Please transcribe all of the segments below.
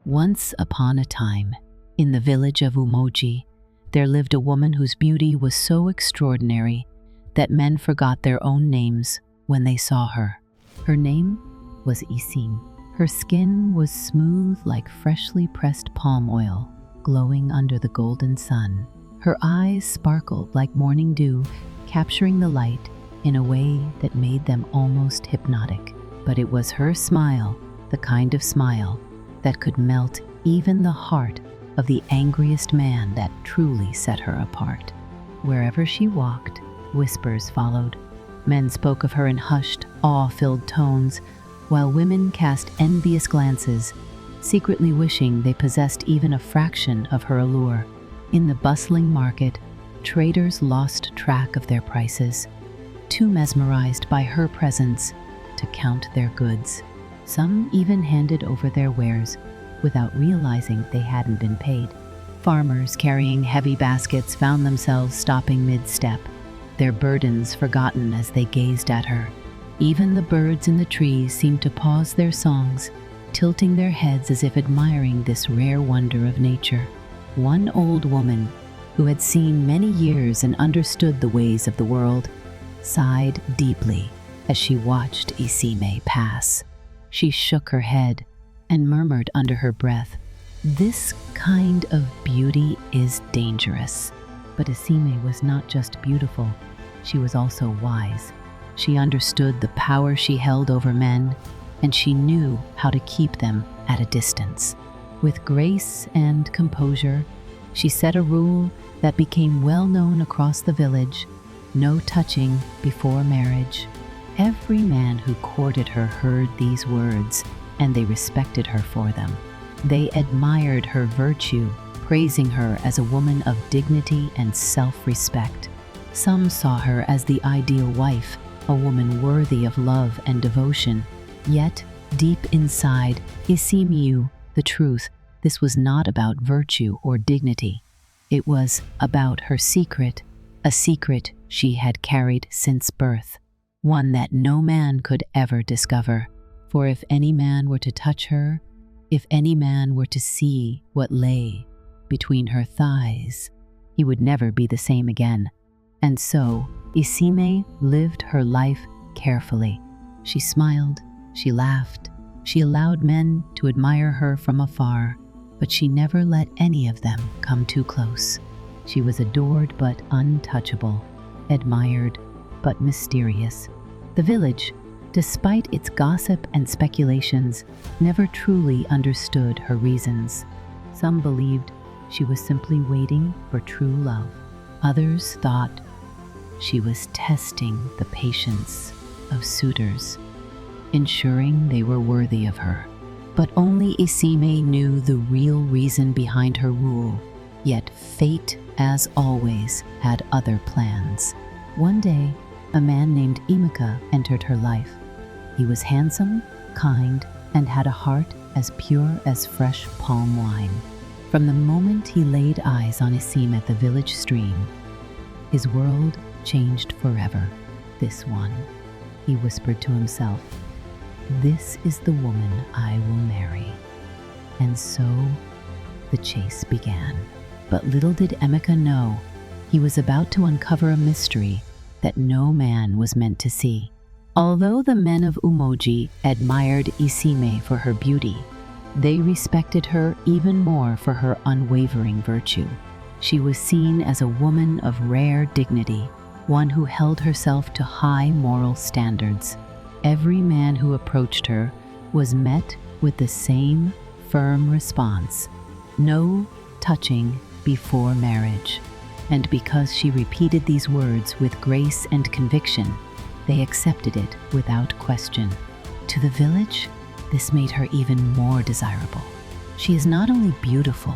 Once upon a time, in the village of Umoji, there lived a woman whose beauty was so extraordinary that men forgot their own names when they saw her. Her name was Isime. Her skin was smooth like freshly pressed palm oil, glowing under the golden sun. Her eyes sparkled like morning dew, capturing the light in a way that made them almost hypnotic. But it was her smile, the kind of smile that could melt even the heart of the angriest man, that truly set her apart. Wherever she walked, whispers followed. Men spoke of her in hushed, awe-filled tones, while women cast envious glances, secretly wishing they possessed even a fraction of her allure. In the bustling market, traders lost track of their prices, too mesmerized by her presence to count their goods. Some even handed over their wares without realizing they hadn't been paid. Farmers carrying heavy baskets found themselves stopping mid-step, their burdens forgotten as they gazed at her. Even the birds in the trees seemed to pause their songs, tilting their heads as if admiring this rare wonder of nature. One old woman, who had seen many years and understood the ways of the world, sighed deeply as she watched Isime pass. She shook her head and murmured under her breath, "This kind of beauty is dangerous." But Isime was not just beautiful, she was also wise. She understood the power she held over men, and she knew how to keep them at a distance. With grace and composure, she set a rule that became well known across the village: no touching before marriage. Every man who courted her heard these words, and they respected her for them. They admired her virtue, praising her as a woman of dignity and self-respect. Some saw her as the ideal wife, a woman worthy of love and devotion. Yet, deep inside, Isime knew the truth. This was not about virtue or dignity. It was about her secret, a secret she had carried since birth, one that no man could ever discover. For if any man were to touch her, if any man were to see what lay between her thighs, he would never be the same again. And so, Isime lived her life carefully. She smiled, she laughed, she allowed men to admire her from afar, but she never let any of them come too close. She was adored but untouchable, admired but mysterious. The village, despite its gossip and speculations, never truly understood her reasons. Some believed she was simply waiting for true love. Others thought she was testing the patience of suitors, ensuring they were worthy of her. But only Isime knew the real reason behind her rule. Yet fate, as always, had other plans. One day, a man named Imika entered her life. He was handsome, kind, and had a heart as pure as fresh palm wine. From the moment he laid eyes on Isime at the village stream, his world changed forever. "This one," he whispered to himself, "this is the woman I will marry." And so the chase began. But little did Emeka know, he was about to uncover a mystery that no man was meant to see. Although the men of Umoji admired Isime for her beauty, they respected her even more for her unwavering virtue. She was seen as a woman of rare dignity, one who held herself to high moral standards. Every man who approached her was met with the same firm response: no touching before marriage. And because she repeated these words with grace and conviction, they accepted it without question. To the village, this made her even more desirable. She is not only beautiful,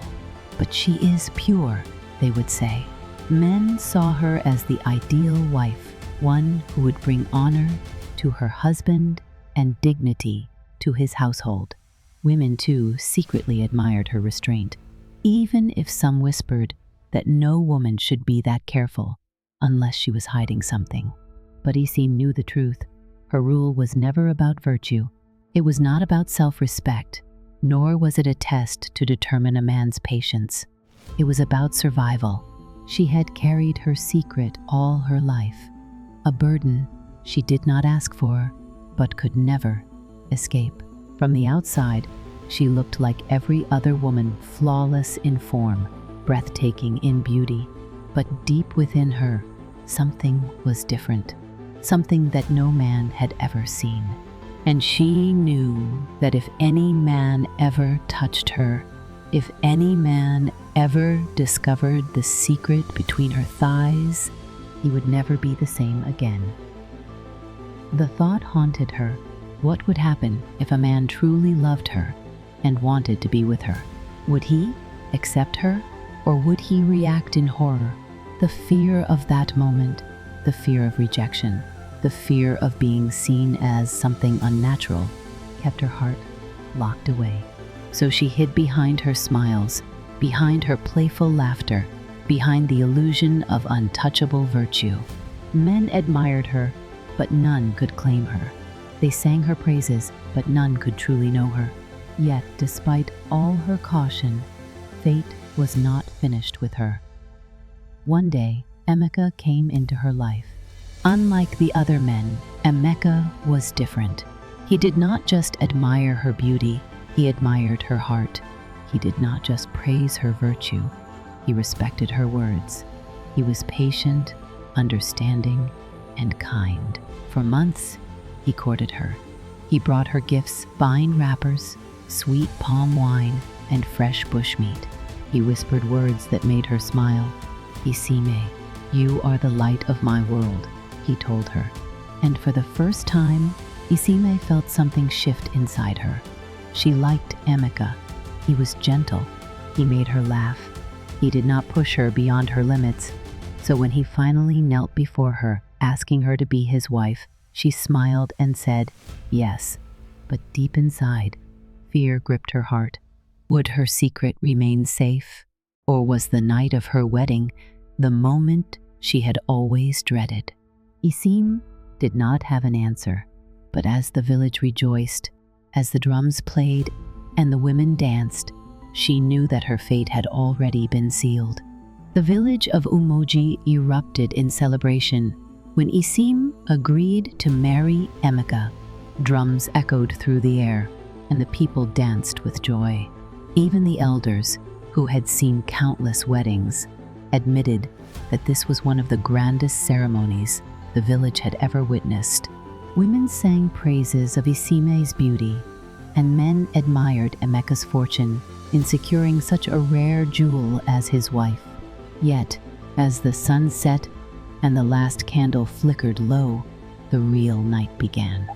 but she is pure, they would say. Men saw her as the ideal wife, one who would bring honor to her husband and dignity to his household. Women, too, secretly admired her restraint, even if some whispered that no woman should be that careful unless she was hiding something. But Isime knew the truth. Her rule was never about virtue. It was not about self-respect. nor was it a test to determine a man's patience. It was about survival. She had carried her secret all her life, a burden she did not ask for, but could never escape. From the outside, she looked like every other woman, flawless in form, breathtaking in beauty. But deep within her, something was different, something that no man had ever seen. And she knew that if any man ever touched her, if any man ever discovered the secret between her thighs, he would never be the same again. The thought haunted her. What would happen if a man truly loved her and wanted to be with her? Would he accept her, or would he react in horror? The fear of that moment, the fear of rejection, the fear of being seen as something unnatural, kept her heart locked away. So she hid behind her smiles, behind her playful laughter, behind the illusion of untouchable virtue. Men admired her, but none could claim her. They sang her praises, but none could truly know her. Yet, despite all her caution, fate was not finished with her. One day, Emeka came into her life. Unlike the other men, Emeka was different. He did not just admire her beauty, he admired her heart. He did not just praise her virtue, he respected her words. He was patient, understanding, and kind. For months, he courted her. He brought her gifts, fine wrappers, sweet palm wine, and fresh bushmeat. He whispered words that made her smile. "Isime, you are the light of my world," he told her. And for the first time, Isime felt something shift inside her. She liked Emeka. He was gentle. He made her laugh. He did not push her beyond her limits. So when he finally knelt before her, asking her to be his wife, she smiled and said, yes. But deep inside, fear gripped her heart. Would her secret remain safe? Or was the night of her wedding the moment she had always dreaded? Isime did not have an answer, but as the village rejoiced, as the drums played and the women danced, she knew that her fate had already been sealed. The village of Umoji erupted in celebration when Isime agreed to marry Emeka. Drums echoed through the air, and the people danced with joy. Even the elders, who had seen countless weddings, admitted that this was one of the grandest ceremonies the village had ever witnessed. Women sang praises of Isime's beauty, and men admired Emeka's fortune in securing such a rare jewel as his wife. Yet, as the sun set and the last candle flickered low, the real night began.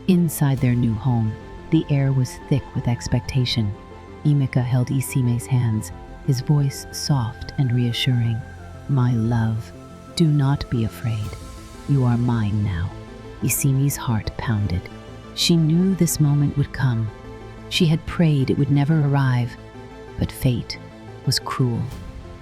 Inside their new home, the air was thick with expectation. Emeka held Isime's hands, his voice soft and reassuring. "My love, do not be afraid. You are mine now." Isime's heart pounded. She knew this moment would come. She had prayed it would never arrive, but fate was cruel.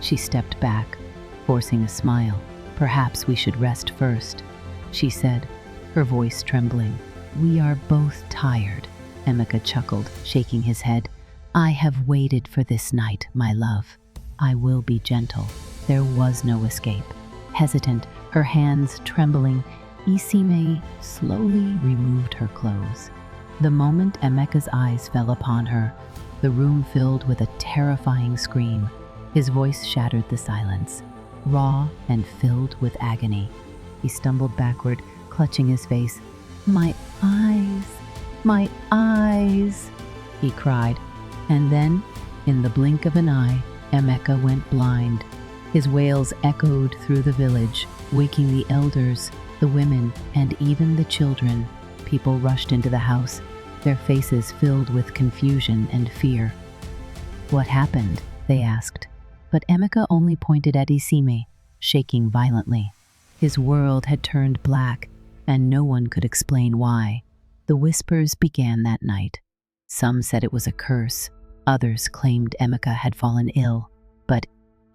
She stepped back, forcing a smile. "Perhaps we should rest first," she said, her voice trembling. "We are both tired," Emeka chuckled, shaking his head. "I have waited for this night, my love. I will be gentle." There was no escape. Hesitant, her hands trembling, Isime slowly removed her clothes. The moment Emeka's eyes fell upon her, the room filled with a terrifying scream. His voice shattered the silence, raw and filled with agony. He stumbled backward, clutching his face. "My eyes, my eyes," he cried. And then, in the blink of an eye, Emeka went blind. His wails echoed through the village, waking the elders, the women, and even the children. People rushed into the house, their faces filled with confusion and fear. "What happened?" they asked. But Emeka only pointed at Isime, shaking violently. His world had turned black, and no one could explain why. The whispers began that night. Some said it was a curse. Others claimed Emeka had fallen ill. But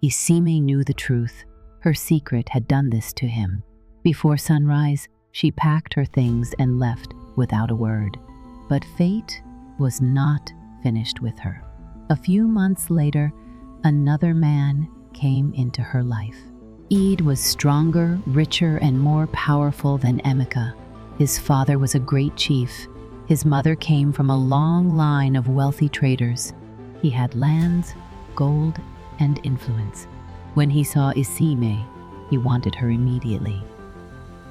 Isime knew the truth. Her secret had done this to him. Before sunrise, she packed her things and left without a word. But fate was not finished with her. A few months later, another man came into her life. Eid was stronger, richer, and more powerful than Emeka. His father was a great chief. His mother came from a long line of wealthy traders. He had lands, gold, and influence. When he saw Isime, he wanted her immediately.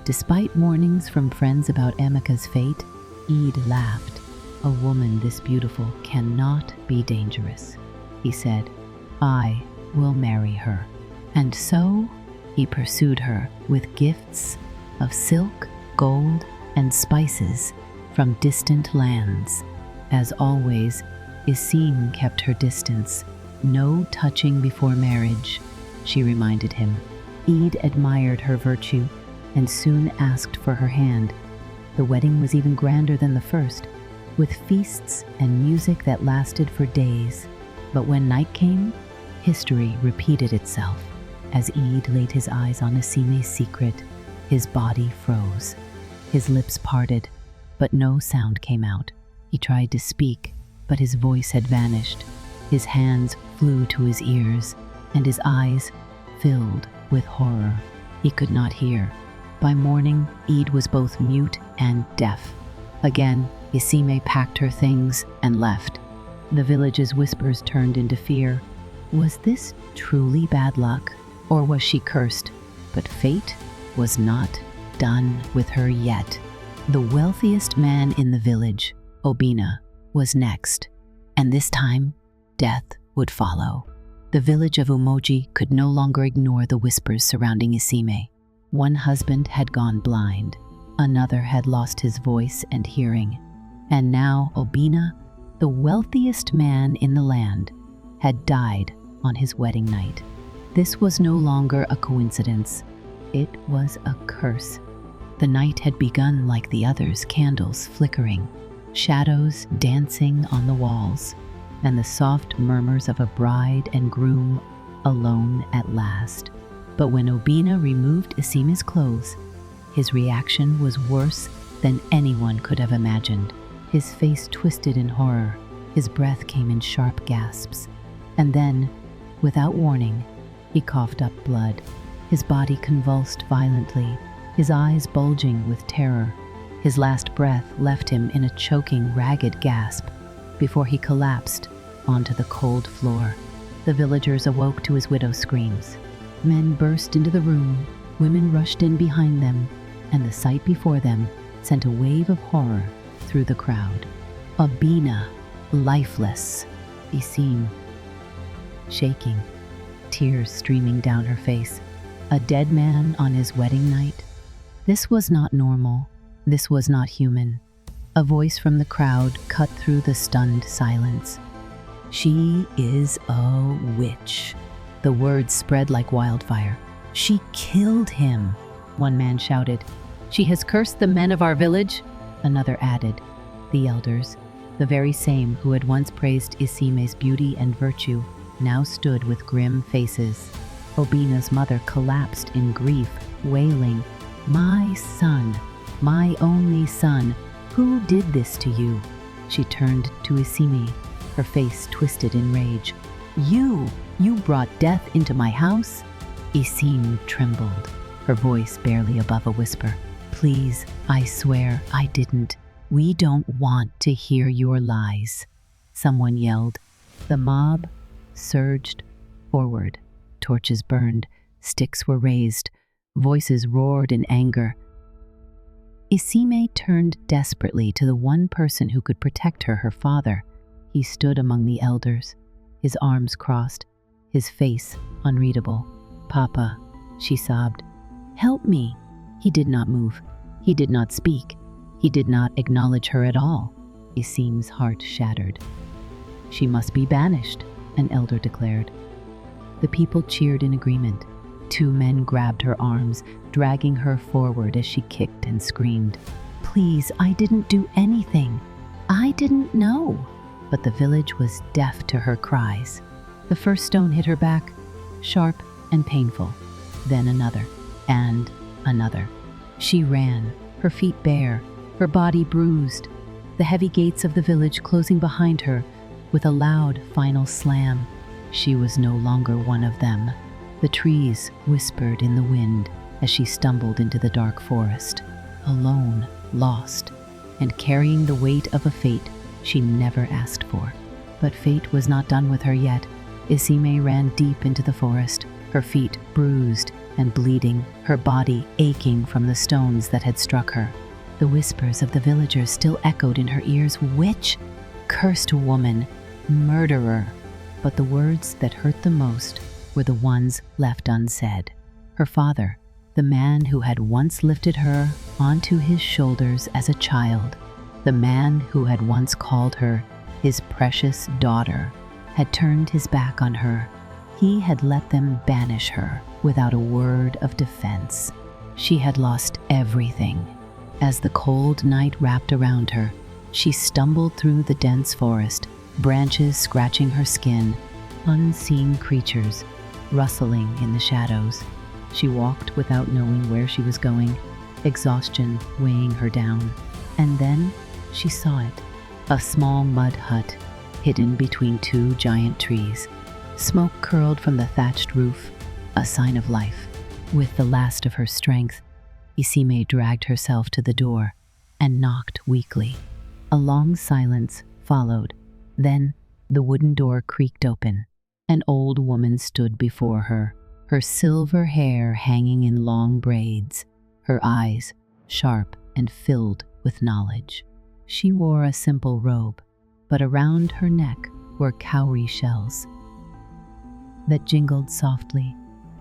Despite warnings from friends about Emeka's fate, Eid laughed. "A woman this beautiful cannot be dangerous," he said. "I will marry her." And so he pursued her with gifts of silk, gold, and spices from distant lands. As always, Isime kept her distance. "No touching before marriage," she reminded him. Eid admired her virtue and soon asked for her hand. The wedding was even grander than the first, with feasts and music that lasted for days. But when night came, history repeated itself. As Eid laid his eyes on Isime's secret, his body froze. His lips parted, but no sound came out. He tried to speak, but his voice had vanished. His hands flew to his ears, and his eyes filled with horror. He could not hear. By morning, Eid was both mute and deaf. Again, Isime packed her things and left. The village's whispers turned into fear. Was this truly bad luck, or was she cursed? But fate was not done with her yet. The wealthiest man in the village, Obina, was next, and this time, death would follow. The village of Umoji could no longer ignore the whispers surrounding Isime. One husband had gone blind, another had lost his voice and hearing, and now Obina, the wealthiest man in the land, had died on his wedding night. This was no longer a coincidence. It was a curse. The night had begun like the others, candles flickering, shadows dancing on the walls, and the soft murmurs of a bride and groom alone at last. But when Obina removed Isime's clothes, his reaction was worse than anyone could have imagined. His face twisted in horror, his breath came in sharp gasps, and then, without warning, he coughed up blood. His body convulsed violently, his eyes bulging with terror. His last breath left him in a choking, ragged gasp before he collapsed onto the cold floor. The villagers awoke to his widow's screams. Men burst into the room, women rushed in behind them, and the sight before them sent a wave of horror through the crowd. Obina, lifeless, Isime, shaking, tears streaming down her face. A dead man on his wedding night? This was not normal. This was not human. A voice from the crowd cut through the stunned silence. "She is a witch." The words spread like wildfire. "She killed him," one man shouted. "She has cursed the men of our village," another added. The elders, the very same who had once praised Isime's beauty and virtue, now stood with grim faces. Obina's mother collapsed in grief, wailing, "My son, my only son, who did this to you?" She turned to Isime, her face twisted in rage. You brought death into my house?" Isime trembled, her voice barely above a whisper. "Please, I swear I didn't. We don't want to hear your lies," someone yelled. The mob surged forward. Torches burned, sticks were raised, voices roared in anger. Isime turned desperately to the one person who could protect her, her father. He stood among the elders, his arms crossed, his face unreadable. "Papa," she sobbed, "help me." He did not move. He did not speak. He did not acknowledge her at all. Isime's heart shattered. "She must be banished," an elder declared. The people cheered in agreement. Two men grabbed her arms, dragging her forward as she kicked and screamed. "Please, I didn't do anything. I didn't know." But the village was deaf to her cries. The first stone hit her back, sharp and painful. Then another, and another. She ran, her feet bare, her body bruised, the heavy gates of the village closing behind her with a loud final slam. She was no longer one of them. The trees whispered in the wind as she stumbled into the dark forest, alone, lost, and carrying the weight of a fate she never asked for. But fate was not done with her yet. Isime ran deep into the forest, her feet bruised and bleeding, her body aching from the stones that had struck her. The whispers of the villagers still echoed in her ears. Witch, cursed woman, murderer. But the words that hurt the most were the ones left unsaid. Her father, the man who had once lifted her onto his shoulders as a child, the man who had once called her his precious daughter, had turned his back on her. He had let them banish her without a word of defense. She had lost everything. As the cold night wrapped around her, she stumbled through the dense forest, branches scratching her skin, unseen creatures rustling in the shadows. She walked without knowing where she was going, exhaustion weighing her down. And then she saw it, a small mud hut hidden between two giant trees. Smoke curled from the thatched roof, a sign of life. With the last of her strength, Isime dragged herself to the door and knocked weakly. A long silence followed. Then the wooden door creaked open. An old woman stood before her, her silver hair hanging in long braids, her eyes sharp and filled with knowledge. She wore a simple robe, but around her neck were cowrie shells that jingled softly.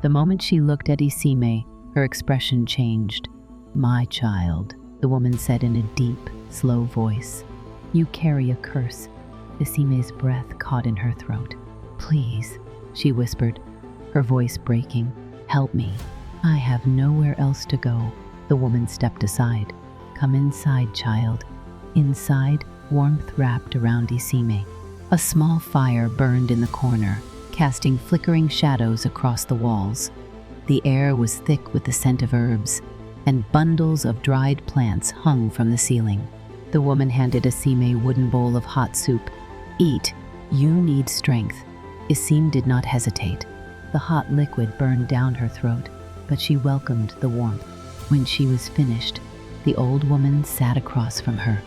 The moment she looked at Isime, her expression changed. "My child," the woman said in a deep, slow voice. "You carry a curse." Isime's breath caught in her throat. "Please," she whispered, her voice breaking. "Help me. I have nowhere else to go." The woman stepped aside. "Come inside, child." Inside, warmth wrapped around Isime. A small fire burned in the corner, casting flickering shadows across the walls. The air was thick with the scent of herbs, and bundles of dried plants hung from the ceiling. The woman handed Isime a wooden bowl of hot soup. "Eat. You need strength." Isime did not hesitate. The hot liquid burned down her throat, but she welcomed the warmth. When she was finished, the old woman sat across from her,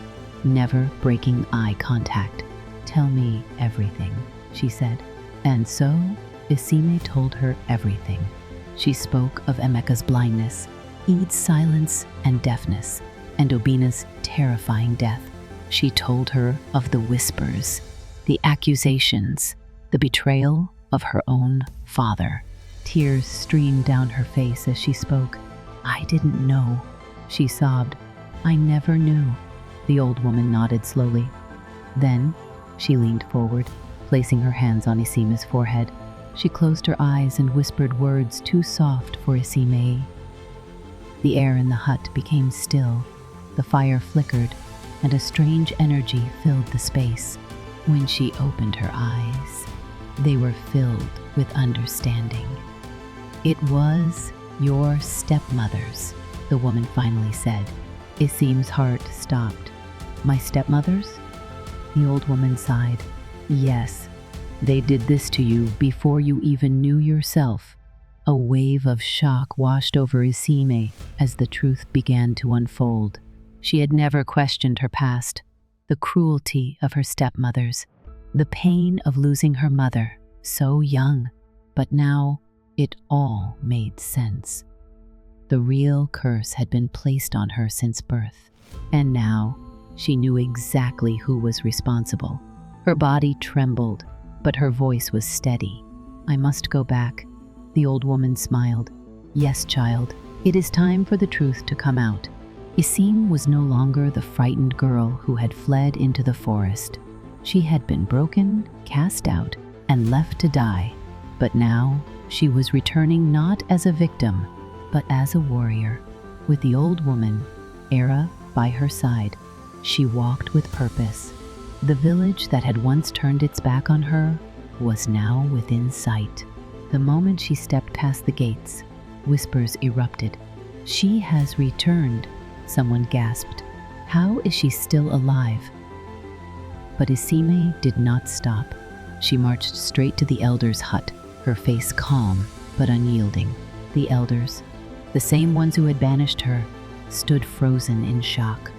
never breaking eye contact. "Tell me everything," she said. And so, Isime told her everything. She spoke of Emeka's blindness, Eid's silence and deafness, and Obina's terrifying death. She told her of the whispers, the accusations, the betrayal of her own father. Tears streamed down her face as she spoke. "I didn't know," she sobbed. "I never knew." The old woman nodded slowly. Then she leaned forward, placing her hands on Isime's forehead. She closed her eyes and whispered words too soft for Isime. The air in the hut became still. The fire flickered, and a strange energy filled the space. When she opened her eyes, they were filled with understanding. "It was your stepmother's," the woman finally said. Isime's heart stopped. "My stepmother's?" The old woman sighed. "Yes, they did this to you before you even knew yourself." A wave of shock washed over Isime as the truth began to unfold. She had never questioned her past, the cruelty of her stepmothers, the pain of losing her mother so young, but now it all made sense. The real curse had been placed on her since birth, and now she knew exactly who was responsible. Her body trembled, but her voice was steady. "I must go back." The old woman smiled. "Yes, child, it is time for the truth to come out." Isime was no longer the frightened girl who had fled into the forest. She had been broken, cast out, and left to die. But now she was returning not as a victim, but as a warrior. With the old woman, Era, by her side, she walked with purpose. The village that had once turned its back on her was now within sight. The moment she stepped past the gates, whispers erupted. "She has returned," someone gasped. "How is she still alive?" But Isime did not stop. She marched straight to the elder's hut, her face calm but unyielding. The elders, the same ones who had banished her, stood frozen in shock.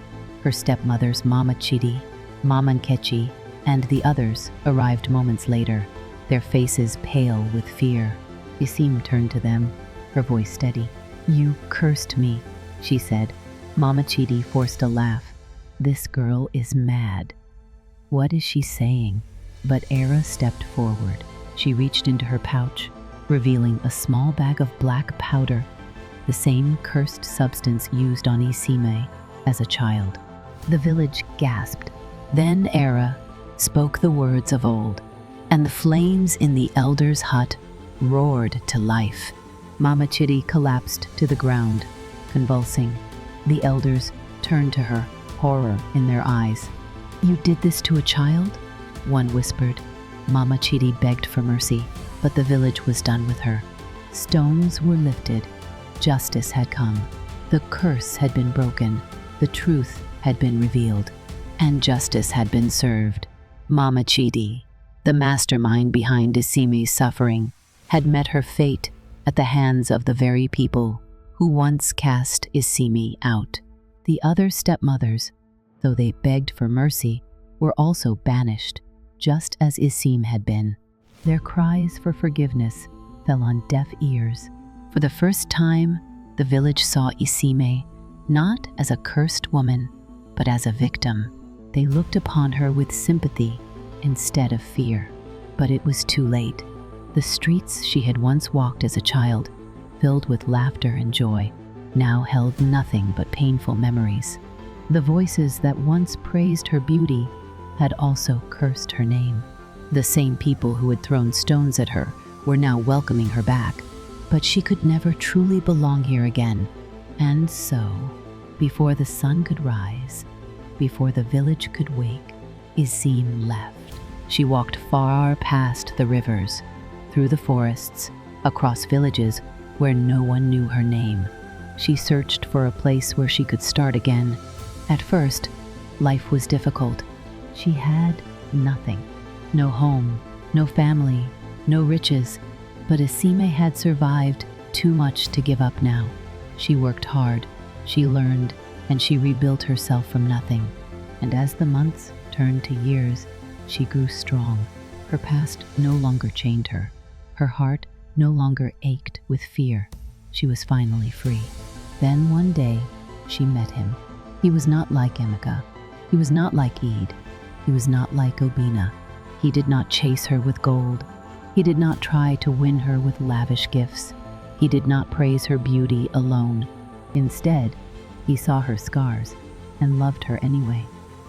Her stepmothers, Mama Chidi, Mama Nkechi, and the others arrived moments later, their faces pale with fear. Isime turned to them, her voice steady. "You cursed me," she said. Mama Chidi forced a laugh. "This girl is mad. What is she saying?" But Era stepped forward. She reached into her pouch, revealing a small bag of black powder, the same cursed substance used on Isime as a child. The village gasped. Then Era spoke the words of old, and the flames in the elder's hut roared to life. Mama Chidi collapsed to the ground, convulsing. The elders turned to her, horror in their eyes. "You did this to a child?" one whispered. Mama Chidi begged for mercy, but the village was done with her. Stones were lifted. Justice had come. The curse had been broken. The truth had been revealed. And justice had been served. Mama Chidi, the mastermind behind Isime's suffering, had met her fate at the hands of the very people who once cast Isime out. The other stepmothers, though they begged for mercy, were also banished, just as Isime had been. Their cries for forgiveness fell on deaf ears. For the first time, the village saw Isime not as a cursed woman, but as a victim. They looked upon her with sympathy instead of fear. But it was too late. The streets she had once walked as a child, filled with laughter and joy, now held nothing but painful memories. The voices that once praised her beauty had also cursed her name. The same people who had thrown stones at her were now welcoming her back, but she could never truly belong here again. And so, before the sun could rise, before the village could wake, Isime left. She walked far past the rivers, through the forests, across villages where no one knew her name. She searched for a place where she could start again. At first, life was difficult. She had nothing. No home, no family, no riches. But Isime had survived too much to give up now. She worked hard, she learned, and she rebuilt herself from nothing. And as the months turned to years, she grew strong. Her past no longer chained her. Her heart no longer ached with fear. She was finally free. Then one day, she met him. He was not like Emeka. He was not like Eid. He was not like Obina. He did not chase her with gold. He did not try to win her with lavish gifts. He did not praise her beauty alone. Instead, he saw her scars and loved her anyway.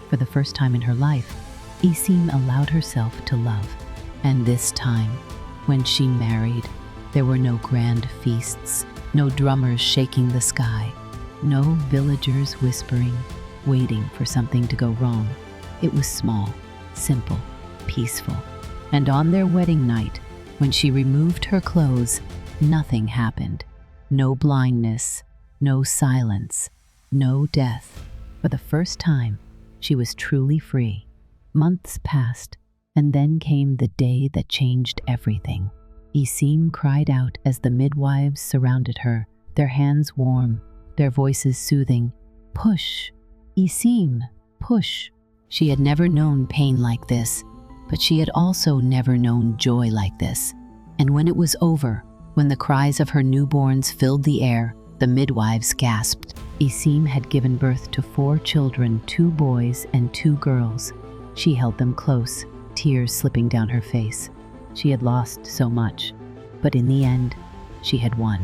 For the first time in her life, Isime allowed herself to love. And this time, when she married, there were no grand feasts, no drummers shaking the sky, no villagers whispering, waiting for something to go wrong. It was small, simple, peaceful. And on their wedding night, when she removed her clothes, nothing happened. No blindness, no silence, no death. For the first time, she was truly free. Months passed, and then came the day that changed everything. Isime cried out as the midwives surrounded her, their hands warm, their voices soothing. "Push, Isime, push." She had never known pain like this, but she had also never known joy like this. And when it was over, when the cries of her newborns filled the air, the midwives gasped. Isime had given birth to 4 children, 2 boys and 2 girls. She held them close, tears slipping down her face. She had lost so much, but in the end, she had won.